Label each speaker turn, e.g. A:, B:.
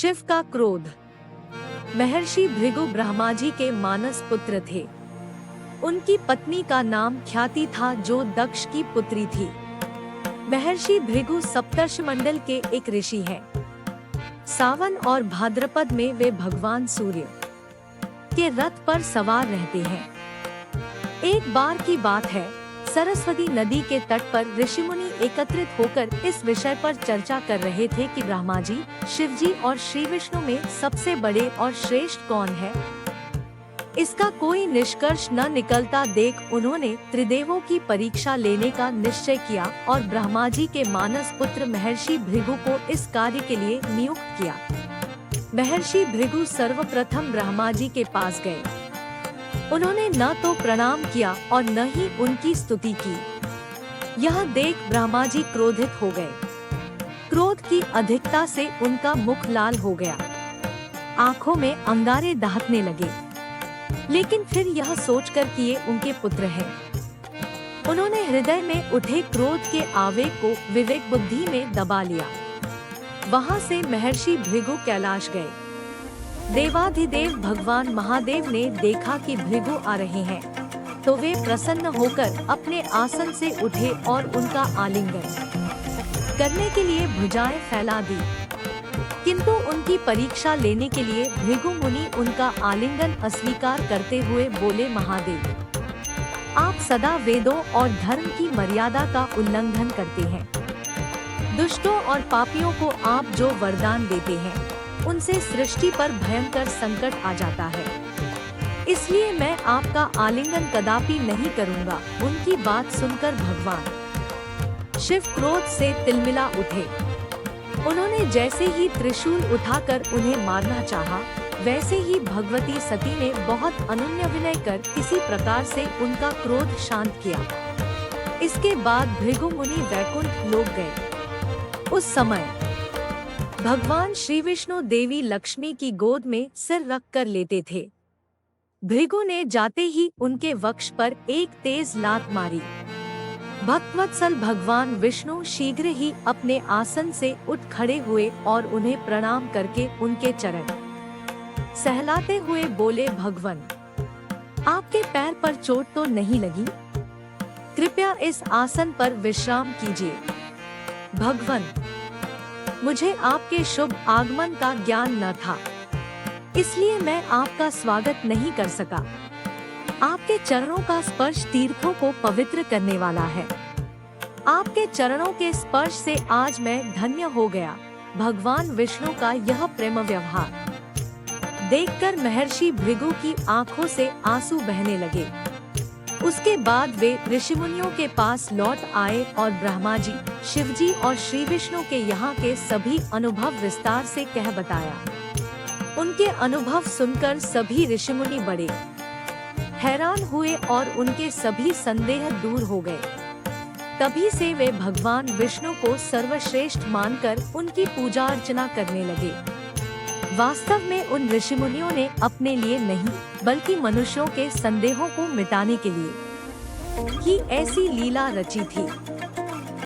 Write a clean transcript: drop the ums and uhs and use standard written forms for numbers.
A: शिव का क्रोध। महर्षि भृगु ब्रह्मा जी के मानस पुत्र थे। उनकी पत्नी का नाम ख्याति था, जो दक्ष की पुत्री थी। महर्षि भृगु सप्तर्षिमंडल के एक ऋषि हैं। सावन और भाद्रपद में वे भगवान सूर्य के रथ पर सवार रहते हैं। एक बार की बात है, सरस्वती नदी के तट पर ऋषिमुनि एकत्रित होकर इस विषय पर चर्चा कर रहे थे कि ब्रह्मा जी, शिव जी और श्री विष्णु में सबसे बड़े और श्रेष्ठ कौन है। इसका कोई निष्कर्ष न निकलता देख उन्होंने त्रिदेवों की परीक्षा लेने का निश्चय किया और ब्रह्मा जी के मानस पुत्र महर्षि भृगु को इस कार्य के लिए नियुक्त किया। महर्षि भृगु सर्वप्रथम ब्रह्मा जी के पास गए। उन्होंने न तो प्रणाम किया और न ही उनकी स्तुति की। यह देख ब्रह्मा जी क्रोधित हो गए। क्रोध की अधिकता से उनका मुख लाल हो गया, आंखों में अंगारे दहकने लगे। लेकिन फिर यह सोचकर कि ये उनके पुत्र हैं, उन्होंने हृदय में उठे क्रोध के आवेग को विवेक बुद्धि में दबा लिया। वहां से महर्षि भृगु कैलाश गए। देवाधिदेव भगवान महादेव ने देखा कि भृगु आ रहे हैं, तो वे प्रसन्न होकर अपने आसन से उठे और उनका आलिंगन करने के लिए भुजाएं फैला दी। किंतु उनकी परीक्षा लेने के लिए भृगु मुनि उनका आलिंगन अस्वीकार करते हुए बोले, महादेव, आप सदा वेदों और धर्म की मर्यादा का उल्लंघन करते हैं। दुष्टों और पापियों को आप जो वरदान देते हैं, उनसे सृष्टि पर भयंकर संकट आ जाता है। इसलिए मैं आपका आलिंगन कदापि नहीं करूंगा। उनकी बात सुनकर भगवान शिव क्रोध से तिलमिला उठे। उन्होंने जैसे ही त्रिशूल उठाकर उन्हें मारना चाहा, वैसे ही भगवती सती ने बहुत अनुनय विनय कर किसी प्रकार से उनका क्रोध शांत किया। इसके बाद भृगु मुनि वैकुंठ लोक गए। उस समय भगवान श्री विष्णु देवी लक्ष्मी की गोद में सिर रख कर लेटे थे। भृगु ने जाते ही उनके वक्ष पर एक तेज लात मारी। भक्तवत्सल भगवान विष्णु शीघ्र ही अपने आसन से उठ खड़े हुए और उन्हें प्रणाम करके उनके चरण सहलाते हुए बोले, भगवन, आपके पैर पर चोट तो नहीं लगी? कृपया इस आसन पर विश्राम कीजिए। भगवन, मुझे आपके शुभ आगमन का ज्ञान न था, इसलिए मैं आपका स्वागत नहीं कर सका। आपके चरणों का स्पर्श तीर्थों को पवित्र करने वाला है। आपके चरणों के स्पर्श से आज मैं धन्य हो गया। भगवान विष्णु का यह प्रेम व्यवहार देखकर महर्षि भृगु की आंखों से आंसू बहने लगे। उसके बाद वे ऋषिमुनियों के पास लौट आए और ब्रह्मा जी, शिव जी और श्री विष्णु के यहाँ के सभी अनुभव विस्तार से कह बताया। उनके अनुभव सुनकर सभी ऋषिमुनि बड़े हैरान हुए और उनके सभी संदेह दूर हो गए। तभी से वे भगवान विष्णु को सर्वश्रेष्ठ मानकर उनकी पूजा अर्चना करने लगे। वास्तव में उन ऋषिमुनियों ने अपने लिए नहीं, बल्कि मनुष्यों के संदेहों को मिटाने के लिए ही ऐसी लीला रची थी।